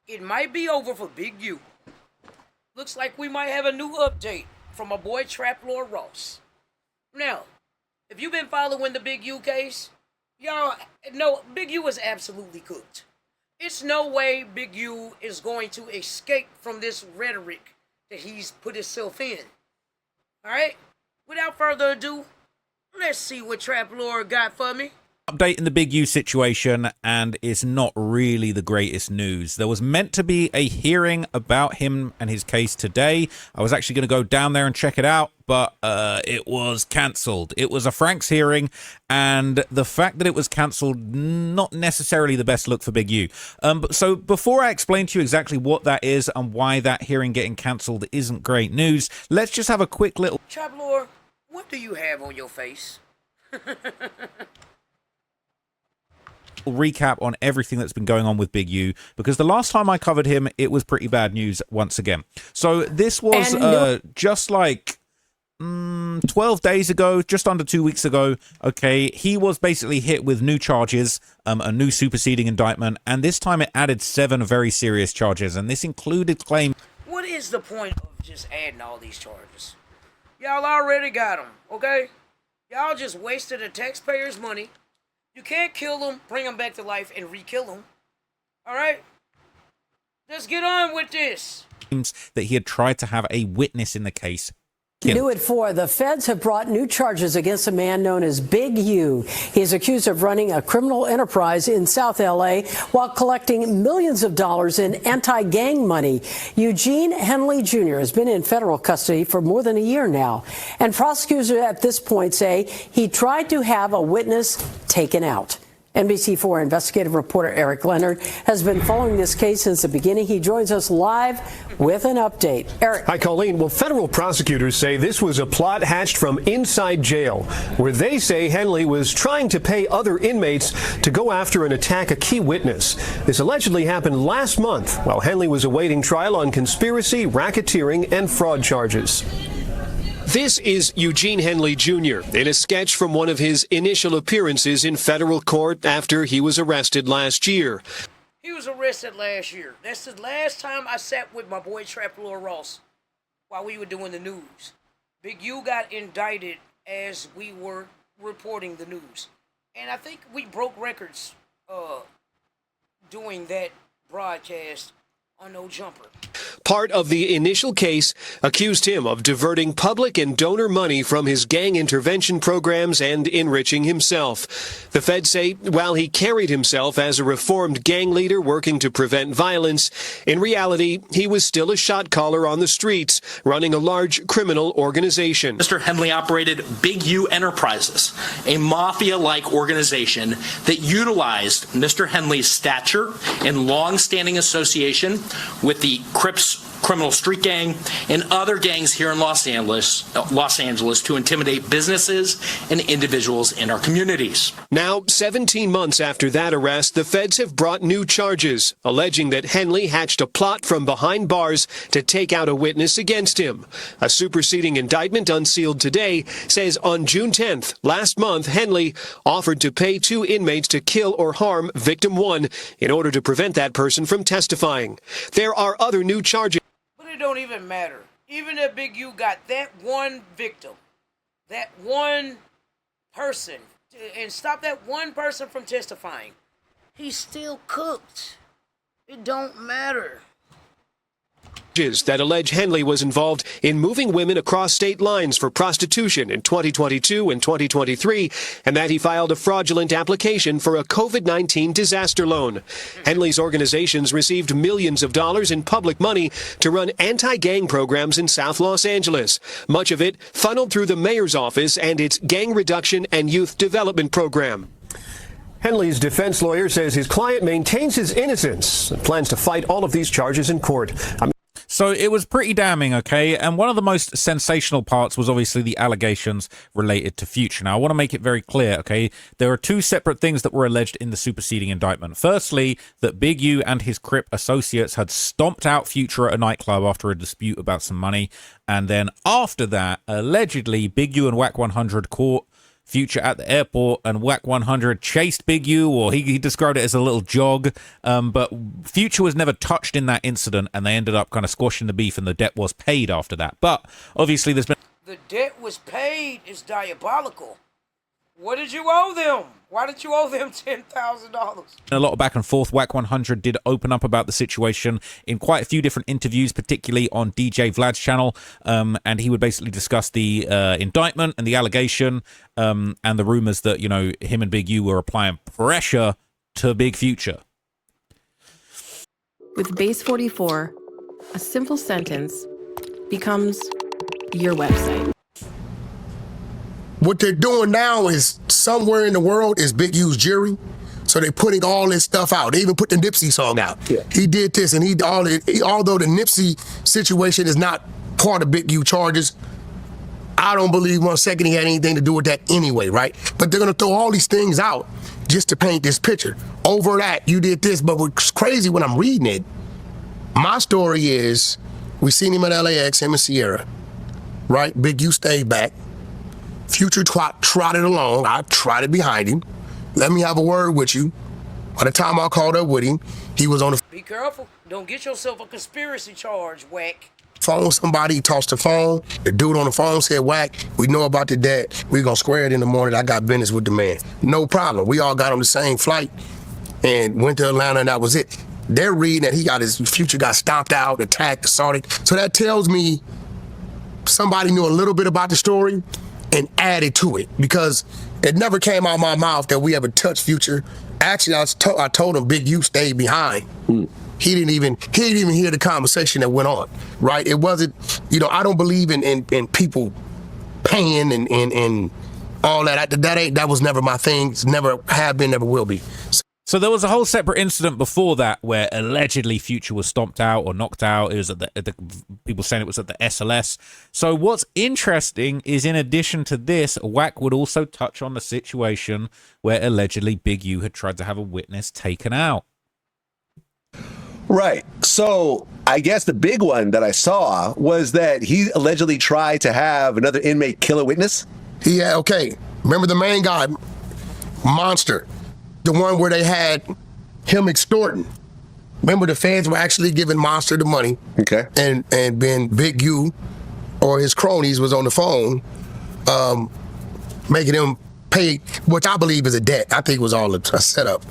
it might be over for Big U. Looks like we might have a new update from my boy Trap Lord Ross. Now, if you've been following the Big U case, y'all know Big U is absolutely cooked. It's no way Big U is going to escape from this rhetoric that he's put himself in. Alright? Without further ado, let's see what Trap Lord got for me. Update in the Big U situation, and it's not really the greatest news. There was meant to be a hearing about him and his case today. I was actually going to go down there and check it out, but it was cancelled. It was a Frank's hearing, and the fact that it was cancelled, not necessarily the best look for Big U. So before I explain to you exactly what that is and why that hearing getting cancelled isn't great news, let's just have a quick little Trap Lord, what do you have on your face? recap on everything that's been going on with Big U, because the last time I covered him, it was pretty bad news once again. So this was just like 12 days ago, just under 2 weeks ago. Okay, he was basically hit with new charges, a new superseding indictment, and this time it added 7 very serious charges, and this included claims. What is the point of just adding all these charges? Y'all already got them, okay? Y'all just wasted the taxpayers' money. You can't kill them, bring them back to life, and re-kill them. Alright? Let's get on with this. That he had tried to have a witness in the case. New at 4, the feds have brought new charges against a man known as Big U. He is accused of running a criminal enterprise in South L.A. while collecting millions of dollars in anti-gang money. Eugene Henley Jr. has been in federal custody for more than a year now. And prosecutors at this point say he tried to have a witness taken out. NBC4 investigative reporter Eric Leonard has been following this case since the beginning. He joins us live with an update. Eric. Hi, Colleen. Well, federal prosecutors say this was a plot hatched from inside jail, where they say Henley was trying to pay other inmates to go after and attack a key witness. This allegedly happened last month while Henley was awaiting trial on conspiracy, racketeering, and fraud charges. This is Eugene Henley Jr. in a sketch from one of his initial appearances in federal court after he was arrested last year. He was arrested last year. That's the last time I sat with my boy Trap Lord Ross while we were doing the news. Big U got indicted as we were reporting the news. And I think we broke records doing that broadcast on No Jumper. Part of the initial case accused him of diverting public and donor money from his gang intervention programs and enriching himself. The feds say while he carried himself as a reformed gang leader working to prevent violence, in reality, he was still a shot caller on the streets, running a large criminal organization. Mr. Henley operated Big U Enterprises, a mafia-like organization that utilized Mr. Henley's stature and long-standing association with the Crips criminal street gang and other gangs here in Los Angeles to intimidate businesses and individuals in our communities. Now, 17 months after that arrest, the feds have brought new charges, alleging that Henley hatched a plot from behind bars to take out a witness against him. A superseding indictment unsealed today says on June 10th, last month, Henley offered to pay 2 inmates to kill or harm victim 1 in order to prevent that person from testifying. There are other new charges. It don't even matter. Even if Big U got that one victim, that one person, and stop that one person from testifying, he's still cooked. It don't matter. That allege Henley was involved in moving women across state lines for prostitution in 2022 and 2023, and that he filed a fraudulent application for a COVID-19 disaster loan. Henley's organizations received millions of dollars in public money to run anti-gang programs in South Los Angeles, much of it funneled through the mayor's office and its gang reduction and youth development program. Henley's defense lawyer says his client maintains his innocence and plans to fight all of these charges in court. So it was pretty damning, okay? And one of the most sensational parts was obviously the allegations related to Future. Now, I want to make it very clear, okay? There are 2 separate things that were alleged in the superseding indictment. Firstly, that Big U and his Crip associates had stomped out Future at a nightclub after a dispute about some money. And then after that, allegedly, Big U and Whack 100 caught Future at the airport, and Whack 100 chased Big U, or he described it as a little jog. But Future was never touched in that incident, and they ended up kind of squashing the beef, and the debt was paid after that. But obviously, there's been The debt was paid is diabolical. What did you owe them? Why did you owe them $10,000? a lot of back and forth. Whack 100 did open up about the situation in quite a few different interviews, particularly on DJ Vlad's channel, and he would basically discuss the indictment and the allegation, and the rumors that, you know, him and Big U were applying pressure to Big Future. With Base 44, a simple sentence becomes your website. What they're doing now is somewhere in the world is Big U's jury. So they're putting all this stuff out. They even put the Nipsey song out. Yeah. He did this, and although the Nipsey situation is not part of Big U charges, I don't believe 1 second he had anything to do with that anyway, right? But they're gonna throw all these things out just to paint this picture. Over that, you did this, but what's crazy when I'm reading it, my story is, we seen him at LAX, him and Sierra, right? Big U stayed back. Future trotted along. I trotted behind him. Let me have a word with you. By the time I called up with him, he was on the Be careful. Don't get yourself a conspiracy charge, Whack. phone. Somebody tossed the phone. The dude on the phone said, Whack, we know about the debt. We're going to square it in the morning. I got business with the man. No problem. We all got on the same flight and went to Atlanta, and that was it. They're reading that his Future got stomped out, attacked, assaulted. So that tells me somebody knew a little bit about the story and added to it, because it never came out of my mouth that we ever touched Future. Actually, I told him Big U stayed behind. He didn't even hear the conversation that went on, right? It wasn't, I don't believe in people paying and all that. That was never my thing. It's never have been, never will be. So there was a whole separate incident before that where allegedly Future was stomped out or knocked out. It was at the people saying it was at the SLS. So what's interesting is, in addition to this, Whack would also touch on the situation where allegedly Big U had tried to have a witness taken out. Right. So I guess the big one that I saw was that he allegedly tried to have another inmate kill a witness. Okay. Remember the main guy, Monster? The one where they had him extorting. Remember, the feds were actually giving Monster the money. Okay. And then Big U or his cronies was on the phone, making him pay, which I believe is a debt. I think it was all a setup.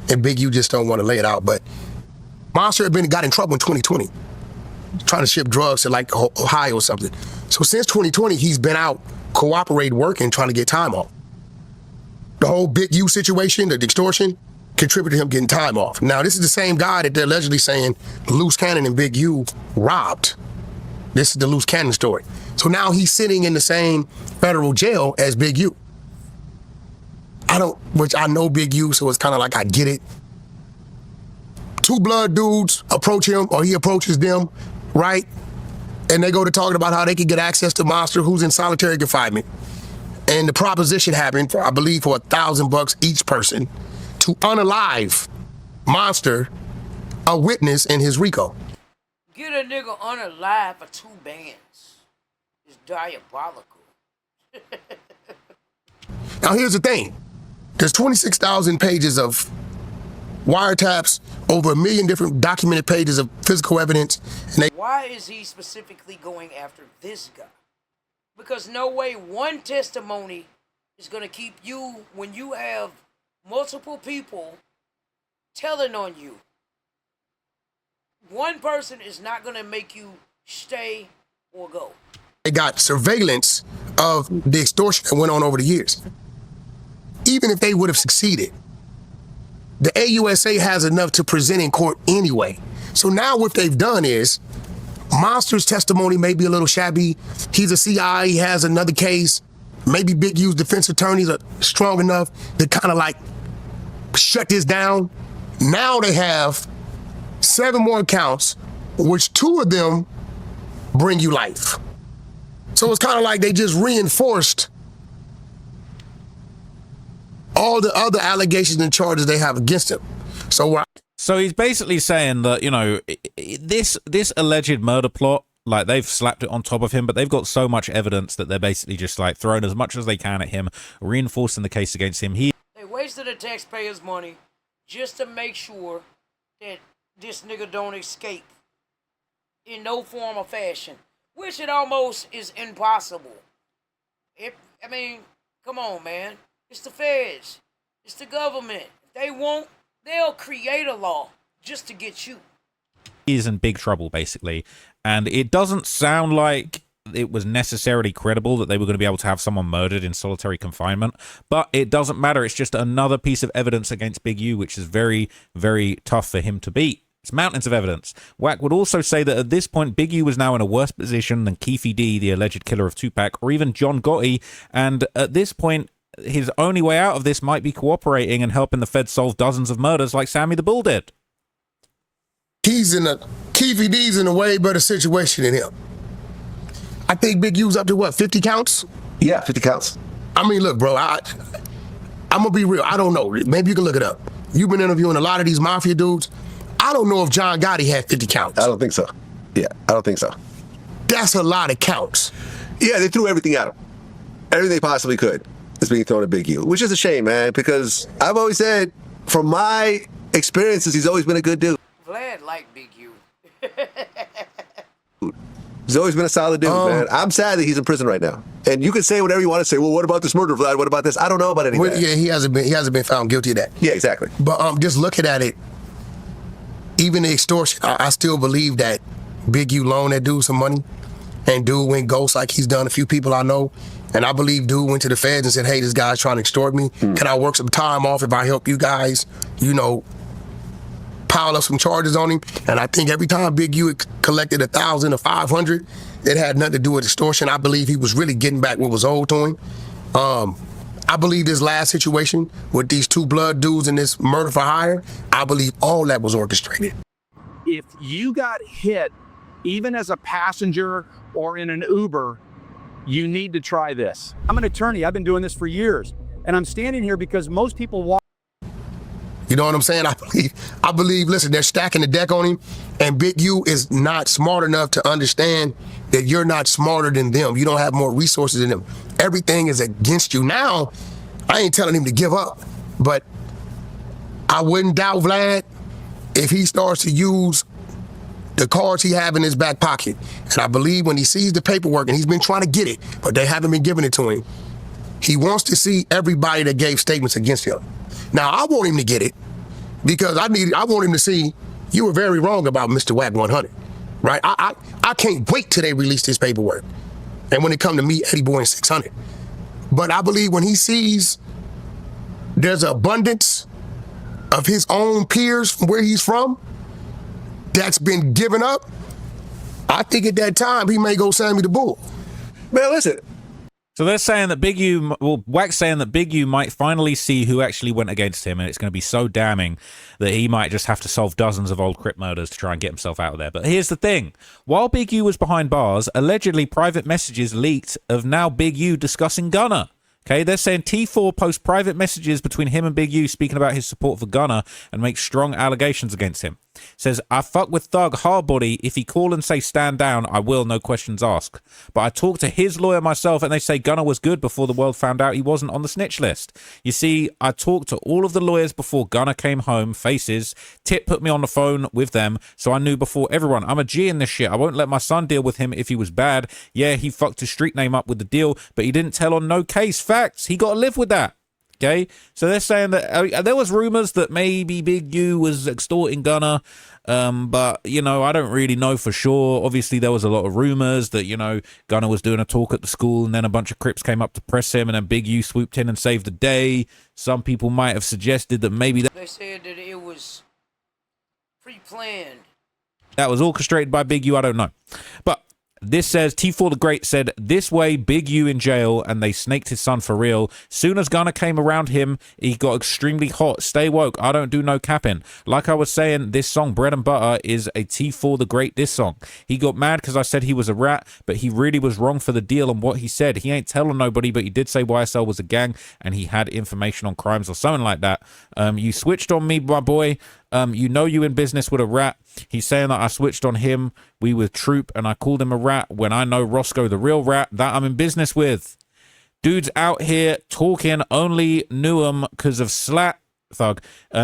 And Big U just don't want to lay it out. But Monster got in trouble in 2020, trying to ship drugs to like Ohio or something. So since 2020, he's been out cooperating, working, trying to get time off. The whole Big U situation, the extortion, contributed to him getting time off. Now, this is the same guy that they're allegedly saying Loose Cannon and Big U robbed. This is the Loose Cannon story. So now he's sitting in the same federal jail as Big U. Which I know Big U, so it's kind of like I get it. Two blood dudes approach him, or he approaches them, right? And they go to talking about how they can get access to Monster, who's in solitary confinement. And the proposition happened, I believe, for $1,000 each person to unalive Monster, a witness in his RICO. Get a nigga unalive for 2 bands. It's diabolical. Now, here's the thing. There's 26,000 pages of wiretaps, over 1 million different documented pages of physical evidence. And Why is he specifically going after this guy? Because no way one testimony is going to keep you when you have multiple people telling on you. One person is not going to make you stay or go. They got surveillance of the extortion that went on over the years. Even if they would have succeeded, the AUSA has enough to present in court anyway. So now what they've done is, Monster's testimony may be a little shabby. He's a CI, he has another case. Maybe Big U's defense attorneys are strong enough to kind of like shut this down. Now they have 7 more counts, which 2 of them bring you life. So it's kind of like they just reinforced all the other allegations and charges they have against him. So he's basically saying that, this alleged murder plot Like, they've slapped it on top of him, but they've got so much evidence that they're basically just like throwing as much as they can at him, reinforcing the case against him. They wasted the taxpayers' money just to make sure that this nigga don't escape in no form or fashion, which it almost is impossible. I mean, come on, man. It's the feds. It's the government. If they won't, they'll create a law just to get you. He's in big trouble, basically. And it doesn't sound like it was necessarily credible that they were going to be able to have someone murdered in solitary confinement, but it doesn't matter. It's just another piece of evidence against Big U, which is very, very tough for him to beat. It's mountains of evidence. Wack would also say that at this point, Big U was now in a worse position than Keefe D, the alleged killer of Tupac, or even John Gotti. And at this point, his only way out of this might be cooperating and helping the feds solve dozens of murders like Sammy the Bull did. Keefe D's in a way better situation than him. I think Big U's up to what, 50 counts? Yeah, 50 counts. I mean, look, bro, I'm gonna be real. I don't know. Maybe you can look it up. You've been interviewing a lot of these mafia dudes. I don't know if John Gotti had 50 counts. I don't think so. Yeah, I don't think so. That's a lot of counts. Yeah, they threw everything at him. Everything they possibly could is being thrown at Big U, which is a shame, man, because I've always said, from my experiences, he's always been a good dude. Vlad liked Big U. He's always been a solid dude, man. I'm sad that he's in prison right now. And you can say whatever you want to say. Well, what about this murder, Vlad? What about this? I don't know about any of that. Yeah, he hasn't been found guilty of that. Yeah, exactly. But just looking at it, even the extortion, I still believe that Big U loaned that dude some money, and dude went ghost like he's done a few people I know. And I believe dude went to the feds and said, hey, this guy's trying to extort me. Can I work some time off if I help you guys, pile up some charges on him? And I think every time Big U collected 1,000 or 500, it had nothing to do with extortion. I believe he was really getting back what was owed to him. I believe this last situation with these two blood dudes and this murder for hire, I believe all that was orchestrated. If you got hit, even as a passenger or in an Uber, you need to try this. I'm an attorney. I've been doing this for years. And I'm standing here because most people walk. You know what I'm saying? I believe, listen, they're stacking the deck on him, and Big U is not smart enough to understand that you're not smarter than them. You don't have more resources than them. Everything is against you. Now, I ain't telling him to give up, but I wouldn't doubt Vlad if he starts to use the cards he have in his back pocket. And I believe when he sees the paperwork, and he's been trying to get it, but they haven't been giving it to him, he wants to see everybody that gave statements against him. Now, I want him to get it because I want him to see you were very wrong about Mr. Wack 100, right? I can't wait till they release this paperwork. And when it come to me, Eddie Boy and 600. But I believe when he sees there's an abundance of his own peers from where he's from that's been given up, I think at that time he may go Sammy the Bull. Man, listen. So they're saying that Big U, Wack's saying that Big U might finally see who actually went against him, and it's going to be so damning that he might just have to solve dozens of old Crip murders to try and get himself out of there. But here's the thing. While Big U was behind bars, allegedly private messages leaked of now Big U discussing Gunna. Okay, they're saying T4 posts private messages between him and Big U speaking about his support for Gunna and makes strong allegations against him. Says, I fuck with Thug hardbody. If he call and say stand down, I will, no questions asked. But I talked to his lawyer myself and they say Gunna was good before the world found out he wasn't on the snitch list. You see, I talked to all of the lawyers before Gunna came home, faces. Tip put me on the phone with them, so I knew before everyone. I'm a G in this shit. I won't let my son deal with him if he was bad. Yeah, he fucked his street name up with the deal, but he didn't tell on no case. Facts. He got to live with that. Okay, so they're saying that there was rumors that maybe Big U was extorting Gunna, but, I don't really know for sure. Obviously, there was a lot of rumors that, Gunna was doing a talk at the school and then a bunch of Crips came up to press him and then Big U swooped in and saved the day. Some people might have suggested that maybe they said that it was pre-planned. That was orchestrated by Big U. I don't know. But this says, T4 the Great said, this way Big U in jail and they snaked his son for real. Soon as Gunna came around him, he got extremely hot. Stay woke. I don't do no capping. Like I was saying, this song, Bread and Butter, is a T4 the Great diss song. He got mad because I said he was a rat, but he really was wrong for the deal on what he said. He ain't telling nobody, but he did say YSL was a gang and he had information on crimes or something like that. You switched on me, my boy. You know you in business with a rat. He's saying that I switched on him. We with Troop, and I called him a rat when I know Roscoe, the real rat, that I'm in business with. Dude's out here talking, only knew him because of Slat. Thug.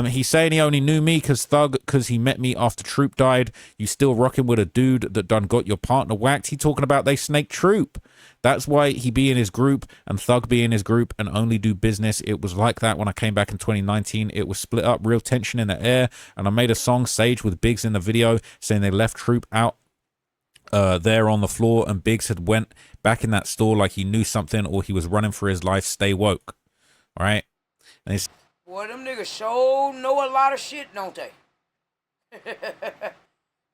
He's saying he only knew me because he met me after Troop died. You still rocking with a dude that done got your partner whacked. He talking about they snake Troop. That's why he be in his group and Thug be in his group and only do business. It was like that when I came back in 2019. It was split up, real tension in the air, and I made a song, Sage, with Biggs in the video, saying they left Troop out there on the floor, and Biggs had went back in that store like he knew something or he was running for his life. Stay woke. All right? And it's... Boy, them niggas sure know a lot of shit, don't they?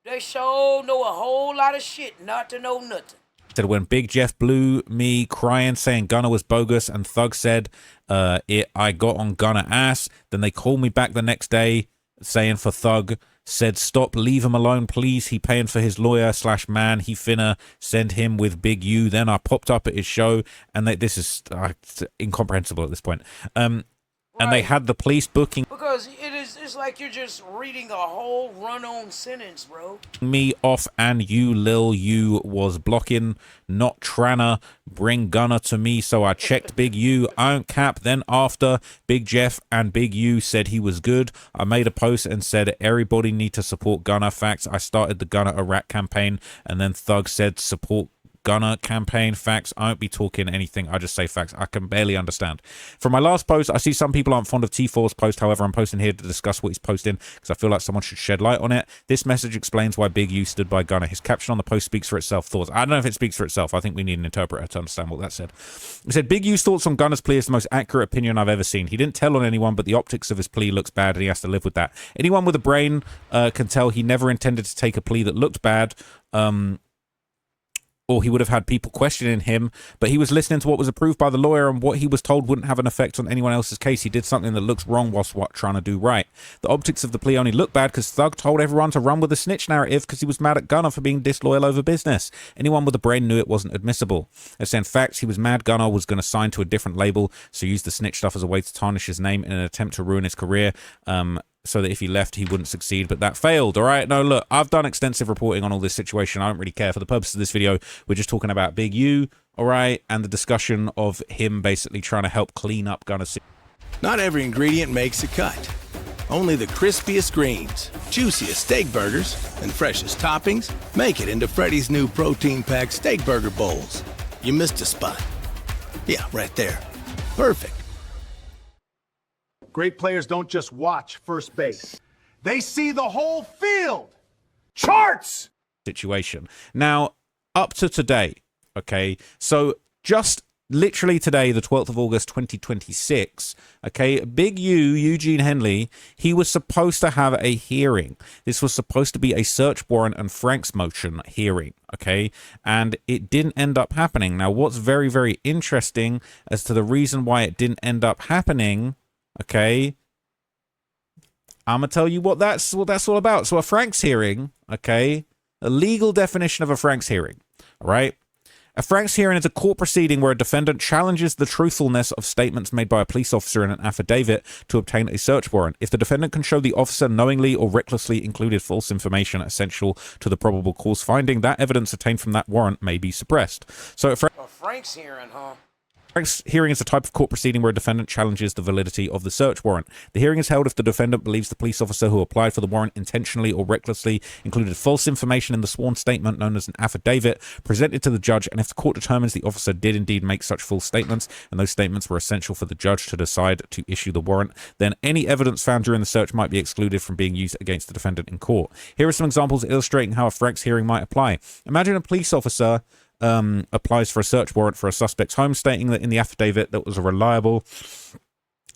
They sure know a whole lot of shit not to know nothing. Said when Big Jeff blew me crying saying Gunna was bogus, and Thug said I got on Gunna ass. Then they called me back the next day saying for Thug said stop, leave him alone please, he paying for his lawyer / man, he finna send him with Big U. Then I popped up at his show, and this is incomprehensible at this point. And they had the police booking because it's like you're just reading a whole run-on sentence, bro. Me off, and you Lil U was blocking, not tryna bring Gunna to me, so I checked Big U. I don't cap. Then after Big Jeff and Big U said he was good, I made a post and said everybody need to support Gunna. Facts. I started the Gunna a rat campaign, and then Thug said support Gunna campaign. Facts. I won't be talking anything, I just say facts. I can barely understand. From my last post, I see some people aren't fond of T4's post. However, I'm posting here to discuss what he's posting because I feel like someone should shed light on it. This message explains why Big U stood by Gunna. His caption on the post speaks for itself. Thoughts. I don't know if it speaks for itself. I think we need an interpreter to understand what that said. It said Big U's thoughts on Gunna's plea is the most accurate opinion I've ever seen. He didn't tell on anyone, but the optics of his plea looks bad and he has to live with that. Anyone with a brain can tell he never intended to take a plea that looked bad. Or he would have had people questioning him, but he was listening to what was approved by the lawyer, and what he was told wouldn't have an effect on anyone else's case. He did something that looks wrong whilst trying to do right. The optics of the plea only look bad because Thug told everyone to run with the snitch narrative because he was mad at Gunna for being disloyal over business. Anyone with a brain knew it wasn't admissible. As in fact, he was mad Gunna was going to sign to a different label, so used the snitch stuff as a way to tarnish his name in an attempt to ruin his career. So that if he left, he wouldn't succeed, but that failed. All right. No, look, I've done extensive reporting on all this situation. I don't really care. For the purpose of this video, we're just talking about Big U, all right, and the discussion of him basically trying to help clean up Gunna's. Not every ingredient makes a cut. Only the crispiest greens, juiciest steak burgers, and freshest toppings make it into Freddy's new protein-packed steak burger bowls. You missed a spot. Yeah, right there. Perfect. Great players don't just watch first base. They see the whole field. Charts! Situation. Now, up to today, okay, so just literally today, the 12th of August, 2026, okay, Big U, Eugene Henley, he was supposed to have a hearing. This was supposed to be a search warrant and Frank's motion hearing, okay, and it didn't end up happening. Now, what's very, very interesting as to the reason why it didn't end up happening, okay, I'm gonna tell you what that's all about. So a Frank's hearing, okay, a legal definition of a Frank's hearing, all right? A Frank's hearing is a court proceeding where a defendant challenges the truthfulness of statements made by a police officer in an affidavit to obtain a search warrant. If the defendant can show the officer knowingly or recklessly included false information essential to the probable cause finding, that evidence obtained from that warrant may be suppressed. So a Frank's hearing, huh? Frank's hearing is a type of court proceeding where a defendant challenges the validity of the search warrant. The hearing is held if the defendant believes the police officer who applied for the warrant intentionally or recklessly included false information in the sworn statement known as an affidavit presented to the judge, and if the court determines the officer did indeed make such false statements and those statements were essential for the judge to decide to issue the warrant, then any evidence found during the search might be excluded from being used against the defendant in court. Here are some examples illustrating how a Frank's hearing might apply. Imagine a police officer applies for a search warrant for a suspect's home, stating that in the affidavit that was a reliable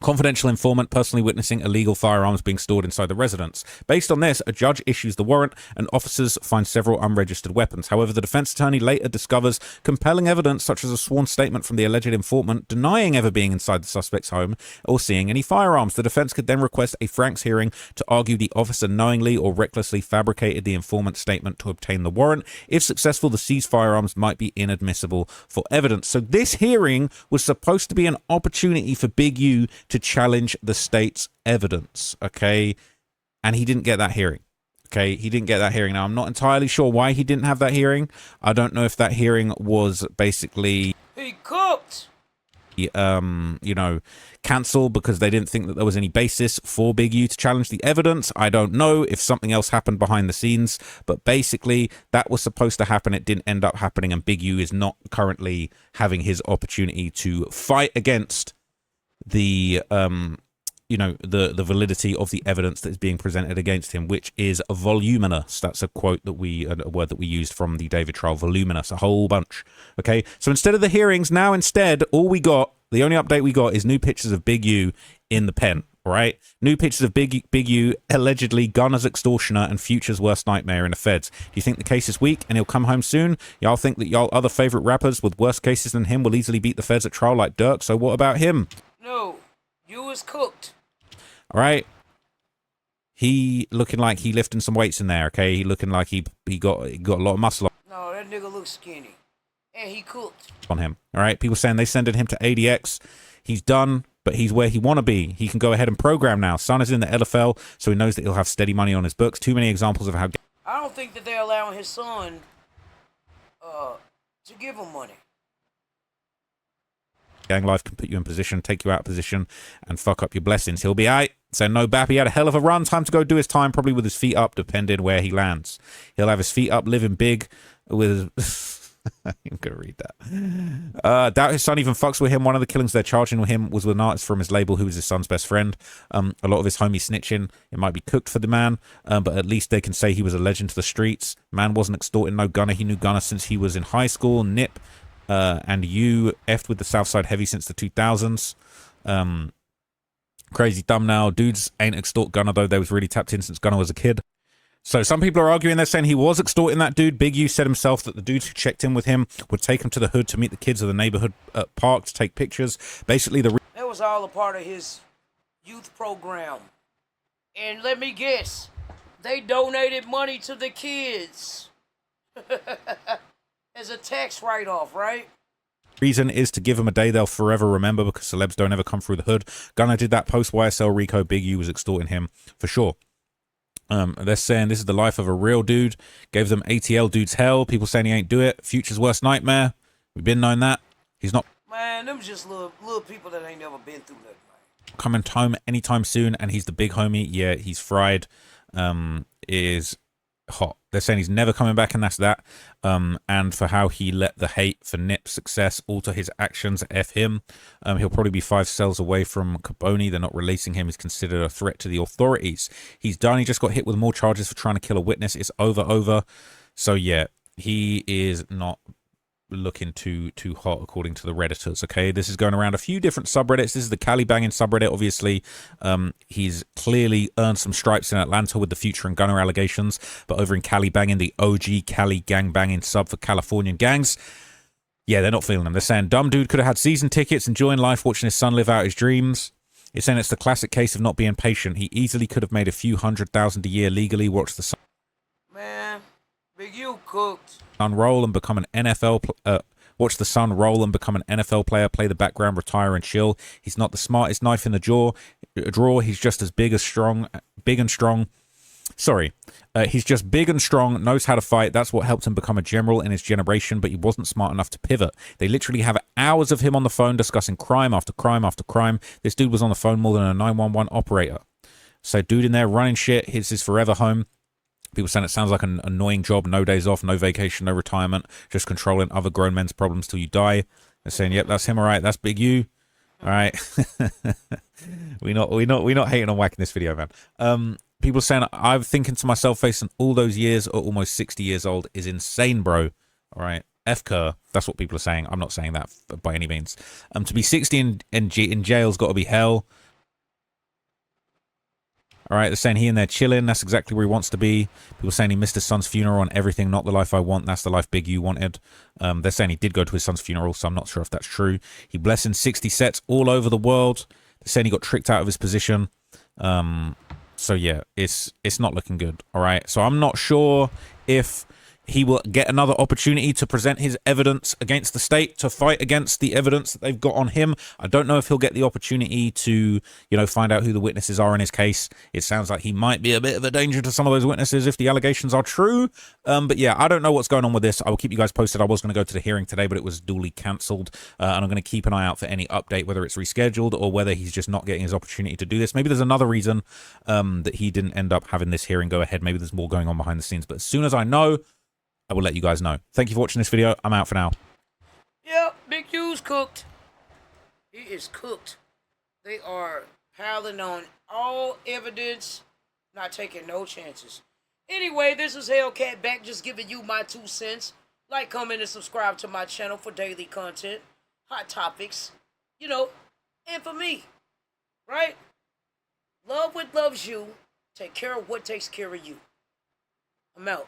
confidential informant personally witnessing illegal firearms being stored inside the residence. Based on this, a judge issues the warrant and officers find several unregistered weapons. However, the defense attorney later discovers compelling evidence such as a sworn statement from the alleged informant denying ever being inside the suspect's home or seeing any firearms. The defense could then request a Frank's hearing to argue the officer knowingly or recklessly fabricated the informant's statement to obtain the warrant. If successful, the seized firearms might be inadmissible for evidence. So this hearing was supposed to be an opportunity for Big U to challenge the state's evidence, okay? and he didn't get that hearing. Okay, he didn't get that hearing. Now, I'm not entirely sure why he didn't have that hearing. I don't know if that hearing was basically... He cooked! You know, cancelled because they didn't think that there was any basis for Big U to challenge the evidence. I don't know if something else happened behind the scenes, but basically that was supposed to happen. It didn't end up happening, and Big U is not currently having his opportunity to fight against the you know, the validity of the evidence that is being presented against him, which is voluminous. That's a quote that a word that we used from the David trial. Voluminous, a whole bunch. Okay, so instead of the hearings, now instead, the only update we got is new pictures of Big U in the pen. All right, new pictures of Big U, allegedly Gunner's extortioner and Future's worst nightmare in the feds. Do you think the case is weak and he'll come home soon? Y'all think that y'all other favorite rappers with worse cases than him will easily beat the feds at trial like Dirk? So what about him? No, you was cooked. All right, he looking like he lifting some weights in there. Okay, he looking like he got a lot of muscle No, that nigga looks skinny, and he cooked on him. All right, people saying they sending him to ADX. He's done, but he's where he want to be. He can go ahead and program now. Son is in the LFL, so he knows that he'll have steady money on his books. Too many examples of how... I don't think that they're allowing his son to give him money. Gang life can put you in position, take you out of position, and fuck up your blessings. He'll be aight. So no bap. He had a hell of a run. Time to go do his time, probably with his feet up, depending where he lands. He'll have his feet up, living big with... I'm gonna read that. Doubt his son even fucks with him. One of the killings they're charging with him was with an artist from his label who was his son's best friend. A lot of his homies snitching. It might be cooked for the man, but at least they can say he was a legend to the streets. Man wasn't extorting no Gunner. He knew Gunner since he was in high school. Nip and you effed with the Southside Heavy since the 2000s. Crazy thumbnail. Dudes ain't extort Gunner, though. They was really tapped in since Gunner was a kid. So some people are arguing, they're saying he was extorting that dude. Big U said himself that the dudes who checked in with him would take him to the hood to meet the kids of the neighborhood park to take pictures. Basically, that was all a part of his youth program. And let me guess, they donated money to the kids. As a tax write-off, right? Reason is to give them a day they'll forever remember because celebs don't ever come through the hood. Gunner did that post YSL Rico. Big U was extorting him for sure. They're saying this is the life of a real dude. Gave them ATL dudes hell. People saying he ain't do it. Future's worst nightmare. We've been knowing that. He's not. Man, them just little people that ain't never been through nothing. Coming home anytime soon, and he's the big homie. Yeah, he's fried. Is hot. They're saying he's never coming back, and that's that. And for how he let the hate for Nip's success alter his actions, F him. He'll probably be 5 cells away from Caboni. They're not releasing him. He's considered a threat to the authorities. He's done. He just got hit with more charges for trying to kill a witness. It's over. So yeah, he is not looking too hot according to the Redditors. Okay, this is going around a few different subreddits. This is the Cali banging subreddit. Obviously, he's clearly earned some stripes in Atlanta with the Future and Gunner allegations, but over in Cali banging, the OG Cali gang banging sub for Californian gangs, yeah, they're not feeling them. They're saying dumb dude could have had season tickets, enjoying life, watching his son live out his dreams. It's saying it's the classic case of not being patient. He easily could have made a few $100,000 a year legally. Watch the son. Man, Big U cooked. Roll and become an NFL. Watch the son roll and become an NFL player. Play the background, retire and chill. He's not the smartest knife in the drawer. He's just as big and strong. Sorry, he's just big and strong. Knows how to fight. That's what helped him become a general in his generation. But he wasn't smart enough to pivot. They literally have hours of him on the phone discussing crime after crime after crime. This dude was on the phone more than a 911 operator. So dude in there running shit. His is forever home. People saying it sounds like an annoying job, no days off, no vacation, no retirement, just controlling other grown men's problems till you die. They're saying, yep, that's him, all right, that's Big U. All right. we're not hating on whacking this video, man. People saying, I'm thinking to myself, facing all those years or almost 60 years old is insane, bro. All right. F Kerr. That's what people are saying. I'm not saying that by any means. To be 60 in jail's got to be hell. All right, they're saying he in there chilling. That's exactly where he wants to be. People saying he missed his son's funeral and everything. Not the life I want. That's the life Big U wanted. They're saying he did go to his son's funeral, so I'm not sure if that's true. He blessed in 60 sets all over the world. They're saying he got tricked out of his position. So yeah, it's not looking good. All right, so I'm not sure if he will get another opportunity to present his evidence against the state, to fight against the evidence that they've got on him. I don't know if he'll get the opportunity to, find out who the witnesses are in his case. It sounds like he might be a bit of a danger to some of those witnesses if the allegations are true. But yeah, I don't know what's going on with this. I will keep you guys posted. I was going to go to the hearing today, but it was duly cancelled. And I'm going to keep an eye out for any update, whether it's rescheduled or whether he's just not getting his opportunity to do this. Maybe there's another reason that he didn't end up having this hearing go ahead. Maybe there's more going on behind the scenes. But as soon as I know, I will let you guys know. Thank you for watching this video. I'm out for now. Yep, Big U's cooked. He is cooked. They are piling on all evidence, not taking no chances. Anyway, this is Hellcat back, just giving you my 2 cents. Like, comment, and subscribe to my channel for daily content, hot topics, and for me, right? Love what loves you. Take care of what takes care of you. I'm out.